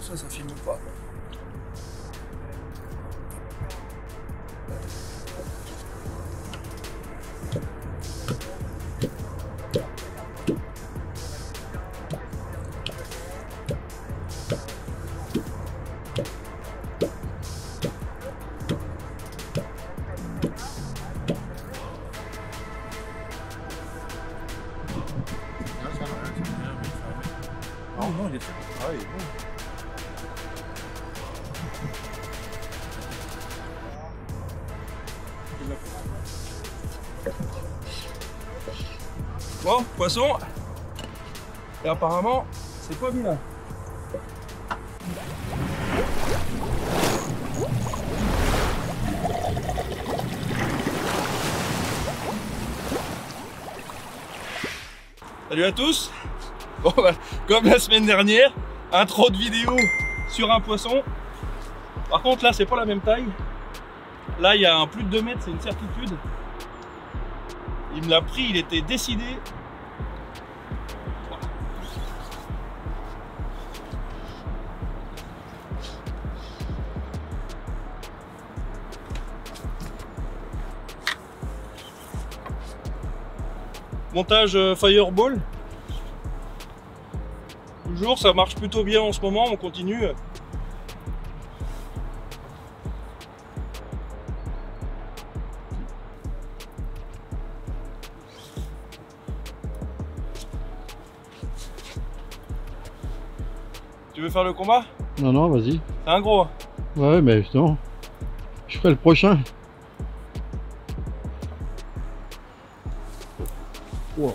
ça filme pas. Non, il est fait. Ah, il est bon. Bon, poisson. Et apparemment, c'est pas vilain. Salut à tous. Bon bah, comme la semaine dernière, intro de vidéo sur un poisson. Par contre là c'est pas la même taille. Là il y a un plus de 2 mètres, c'est une certitude. Il me l'a pris, il était décidé. Voilà. Montage Fireball. Toujours, ça marche plutôt bien en ce moment, on continue. Tu veux faire le combat? Non, non, vas-y. C'est un gros. Ouais, mais justement, je ferai le prochain. Wow.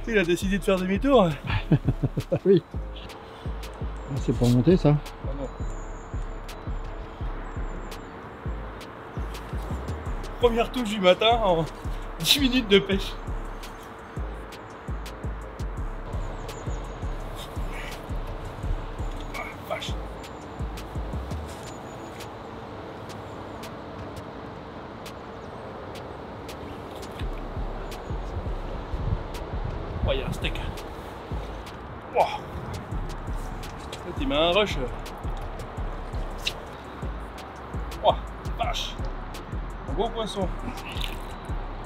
Il a décidé de faire demi-tour. Oui. C'est pas monter ça. Ah non. Première touche du matin en 10 minutes de pêche. Ah, vache. Oh, il y a un steak. Wow. Là, tu mets un rush. Oh, vache. Un gros poisson.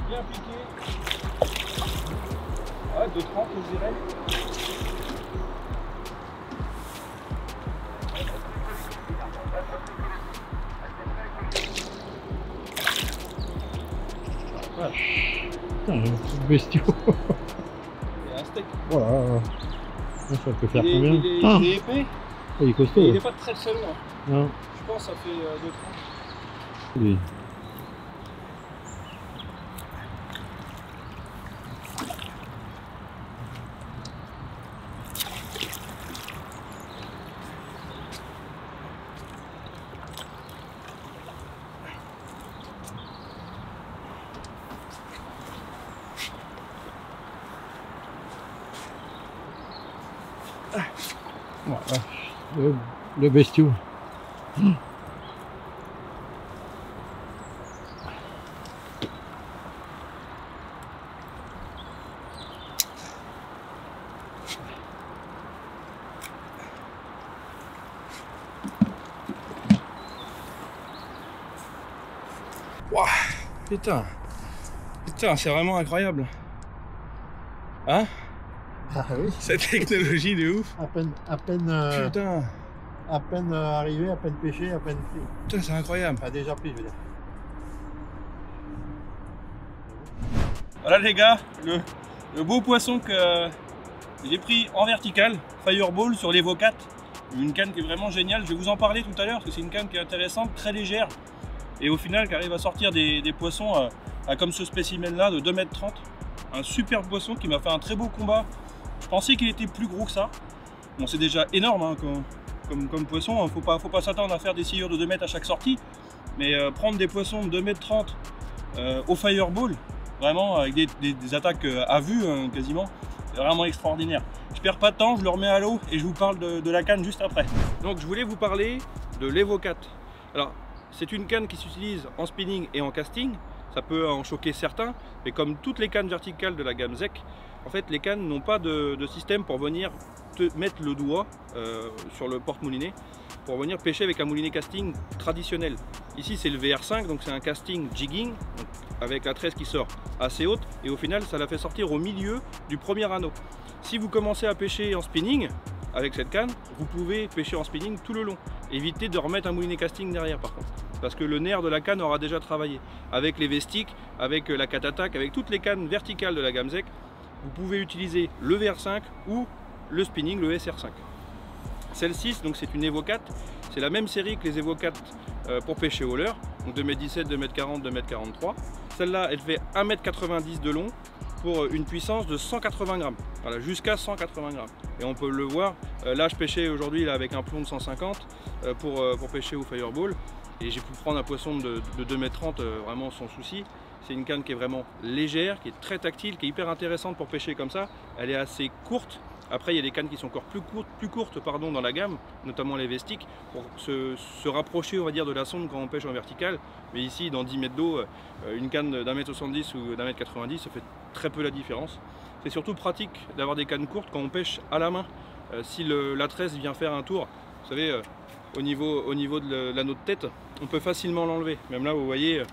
Bien piqué. Ouais, 2,30 je dirais. Voilà. Putain, un bestiau. Il y a un steak. Voilà. Ça peut faire Il est, combien? il est épais. Il est costaud. Et il n'est pas très très long. Non. Je pense que ça fait 2,30. Oui. Voilà. Le bestiau. Wow, putain, c'est vraiment incroyable. Hein? Ah oui. Cette technologie de ouf. Putain. Putain, À peine arrivé, à peine pêché, à peine pris. putain, c'est incroyable. Enfin, déjà pris, je veux dire. Voilà les gars, le beau poisson que j'ai pris en vertical, Fireball sur l'Evo 4. Une canne qui est vraiment géniale, je vais vous en parler tout à l'heure parce que c'est une canne qui est intéressante, très légère. Et au final qui arrive à sortir des poissons comme ce spécimen là de 2,30 m. Un super poisson qui m'a fait un très beau combat. Je pensais qu'il était plus gros que ça. Bon, c'est déjà énorme hein, comme poisson, faut pas s'attendre à faire des sciures de 2 mètres à chaque sortie. Mais prendre des poissons de 2,30 m au Fireball, vraiment avec des attaques à vue hein, quasiment, c'est vraiment extraordinaire. Je perds pas de temps, je le remets à l'eau et je vous parle de la canne juste après. Donc je voulais vous parler de l'Evo 4. Alors c'est une canne qui s'utilise en spinning et en casting. ça peut en choquer certains, mais comme toutes les cannes verticales de la gamme ZEC, en fait les cannes n'ont pas de système pour venir te mettre le doigt sur le porte-moulinet pour venir pêcher avec un moulinet casting traditionnel. Ici c'est le VR5, donc c'est un casting jigging, donc avec la tresse qui sort assez haute, et au final ça la fait sortir au milieu du premier anneau. Si vous commencez à pêcher en spinning avec cette canne, vous pouvez pêcher en spinning tout le long. Évitez de remettre un moulinet casting derrière par contre, parce que le nerf de la canne aura déjà travaillé. Avec les Vestic, avec la Cat-Attack, avec toutes les cannes verticales de la gamme ZEC, vous pouvez utiliser le VR5 ou le spinning, le SR5. Celle-ci, donc c'est une Evo 4, c'est la même série que les Evo 4 pour pêcher au leurre, donc 2m17, 2m40, 2m43. Celle-là, elle fait 1m90 de long pour une puissance de 180 grammes, voilà, jusqu'à 180 grammes. Et on peut le voir, là je pêchais aujourd'hui avec un plomb de 150 pour pêcher au Fireball, et j'ai pu prendre un poisson de 2m30 vraiment sans souci. C'est une canne qui est vraiment légère, qui est très tactile, qui est hyper intéressante pour pêcher comme ça. Elle est assez courte. Après, il y a des cannes qui sont encore plus courtes pardon, dans la gamme, notamment les Vestic, pour se rapprocher, on va dire, de la sonde quand on pêche en vertical. Mais ici, dans 10 mètres d'eau, une canne d'1m70 ou d'1m90, ça fait très peu la différence. C'est surtout pratique d'avoir des cannes courtes quand on pêche à la main. Si la tresse vient faire un tour, vous savez, au niveau de l'anneau de tête, on peut facilement l'enlever. Même là, vous voyez,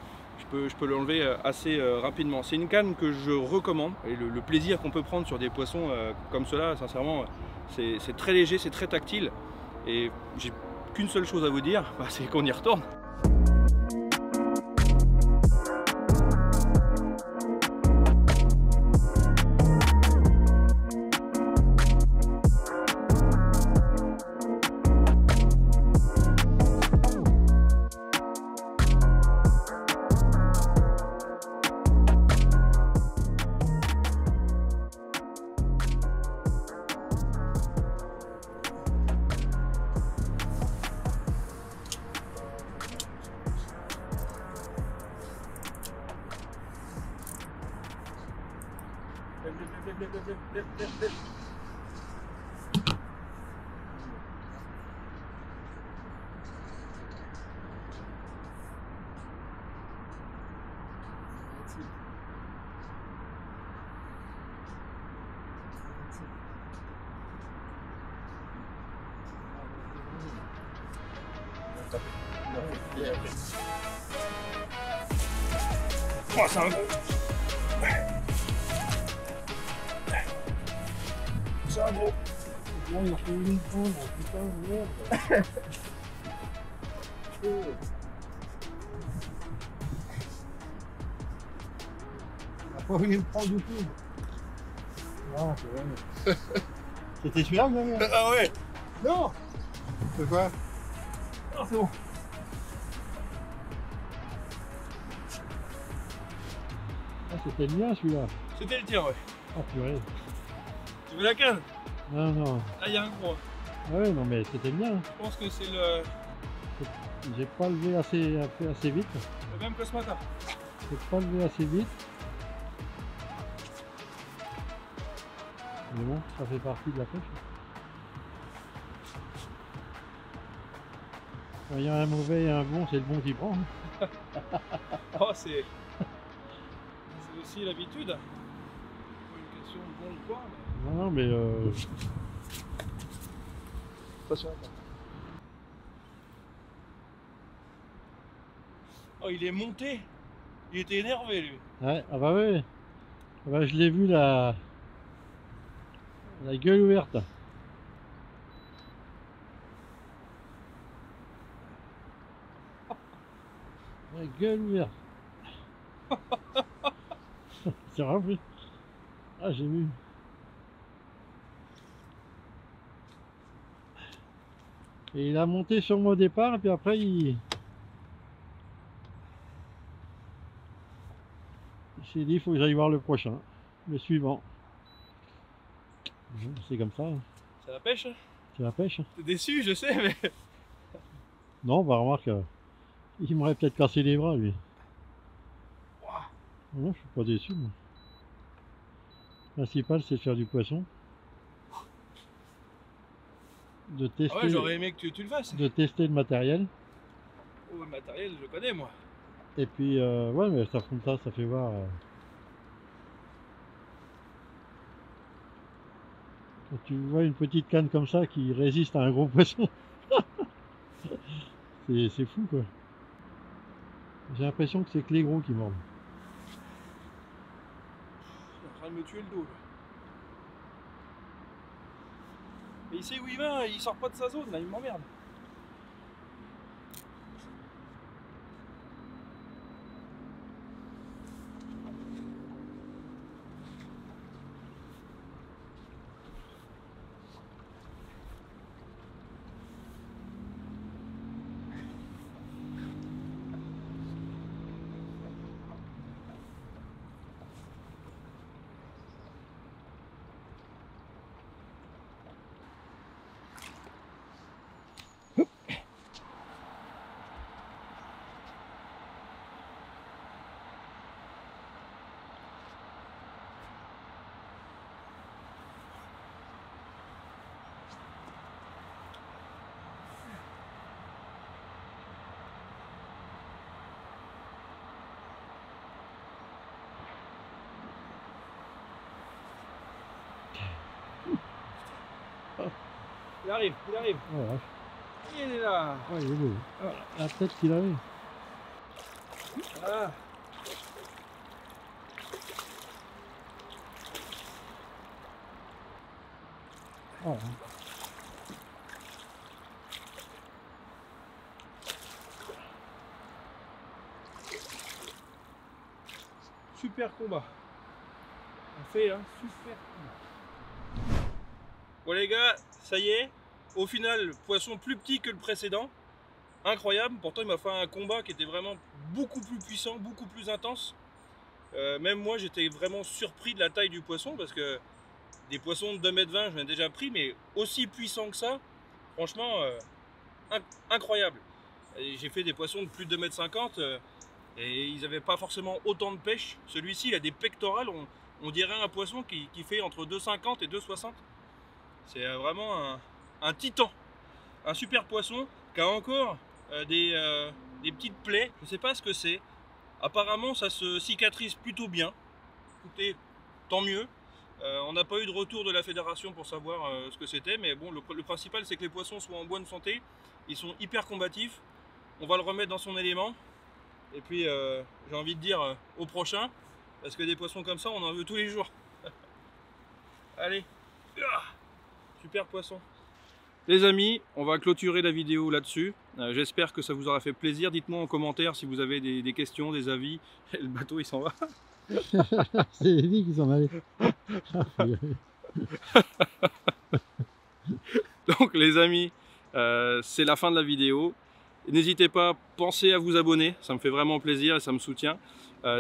je peux l'enlever assez rapidement. C'est une canne que je recommande, et le plaisir qu'on peut prendre sur des poissons comme cela, sincèrement, c'est très léger, c'est très tactile, et j'ai qu'une seule chose à vous dire, c'est qu'on y retourne. Oh, c'est un gros. C'est un gros. Là, il faut une prendre, putain, merde. Il n'a pas voulu me prendre du tout. Ah, c'est vrai. C'était celui-là, vous avez? Ah ouais. Non. C'est quoi? Ah, c'est bon. Ah, c'était le mien, celui-là. C'était le tien, ouais. Ah, purée. Tu veux la canne? Non, non. Là, il y a un gros. Ah ouais, non, mais c'était le mien. Je pense que c'est le J'ai pas levé assez vite. même que ce matin. J'ai pas levé assez vite. Mais bon, ça fait partie de la pêche. Quand il y a un mauvais et un bon, c'est le bon qui prend. Oh, c'est aussi l'habitude. Pas une question de bon ou quoi. Mais... Non, mais Attention. Oh, il est monté. Il était énervé, lui. ouais, ah bah ouais. Ah bah, je l'ai vu la gueule ouverte. La gueule ouverte. C'est vrai en plus. Ah, j'ai vu. Et il a monté sur moi au départ, et puis après il s'est dit il faut que j'aille voir le prochain, le suivant. C'est comme ça, hein. C'est la pêche, hein? C'est la pêche. T'es déçu, je sais, mais... Non, bah remarque, il m'aurait peut-être cassé les bras lui. Wow. Non, je suis pas déçu moi. Le principal c'est de faire du poisson. De tester, Ah ouais, j'aurais aimé que tu le fasses. de tester le matériel. Oh, le matériel, je connais, moi. Et puis, ouais, mais ça comme ça fait voir. Quand tu vois une petite canne comme ça qui résiste à un gros poisson, c'est fou quoi. J'ai l'impression que c'est que les gros qui mordent. Il est en train de me tuer le dos. Là. Mais il sait où il va, il sort pas de sa zone là, il m'emmerde. Il arrive, il arrive. Voilà. Il est là. Ouais, il est beau. Voilà. La tête qu'il avait. Voilà. Voilà. Super combat. On fait un super combat. Bon les gars, ça y est. Au final, poisson plus petit que le précédent. Incroyable. Pourtant, il m'a fait un combat qui était vraiment beaucoup plus puissant, beaucoup plus intense. Même moi, j'étais vraiment surpris de la taille du poisson parce que des poissons de 2,20 m, j'en ai déjà pris, mais aussi puissant que ça, franchement, incroyable. J'ai fait des poissons de plus de 2,50 m et ils n'avaient pas forcément autant de pêche. Celui-ci, il a des pectorales, on dirait un poisson qui fait entre 2,50 et 2,60 m. C'est vraiment un titan, un super poisson qui a encore des petites plaies. Je ne sais pas ce que c'est. Apparemment, ça se cicatrise plutôt bien. Écoutez, tant mieux. On n'a pas eu de retour de la fédération pour savoir ce que c'était, mais bon, le principal c'est que les poissons soient en bonne santé. Ils sont hyper combatifs. On va le remettre dans son élément. Et puis, j'ai envie de dire au prochain, parce que des poissons comme ça, on en veut tous les jours. Allez, super poisson. Les amis, on va clôturer la vidéo là-dessus. J'espère que ça vous aura fait plaisir. Dites-moi en commentaire si vous avez des questions, des avis. Le bateau, il s'en va. C'est Evie qui s'en allait. Donc les amis, c'est la fin de la vidéo. N'hésitez pas, pensez à vous abonner, ça me fait vraiment plaisir et ça me soutient.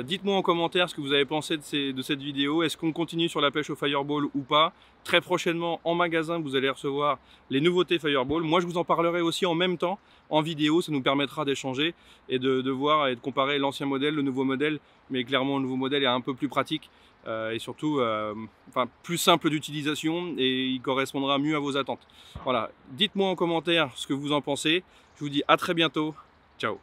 Dites-moi en commentaire ce que vous avez pensé de cette vidéo. Est-ce qu'on continue sur la pêche au Fireball ou pas? Très prochainement en magasin, vous allez recevoir les nouveautés Fireball. Moi, je vous en parlerai aussi en même temps en vidéo. Ça nous permettra d'échanger et de voir et de comparer l'ancien modèle, le nouveau modèle. Mais clairement, le nouveau modèle est un peu plus pratique et surtout plus simple d'utilisation et il correspondra mieux à vos attentes. Voilà, dites-moi en commentaire ce que vous en pensez. Je vous dis à très bientôt. Ciao.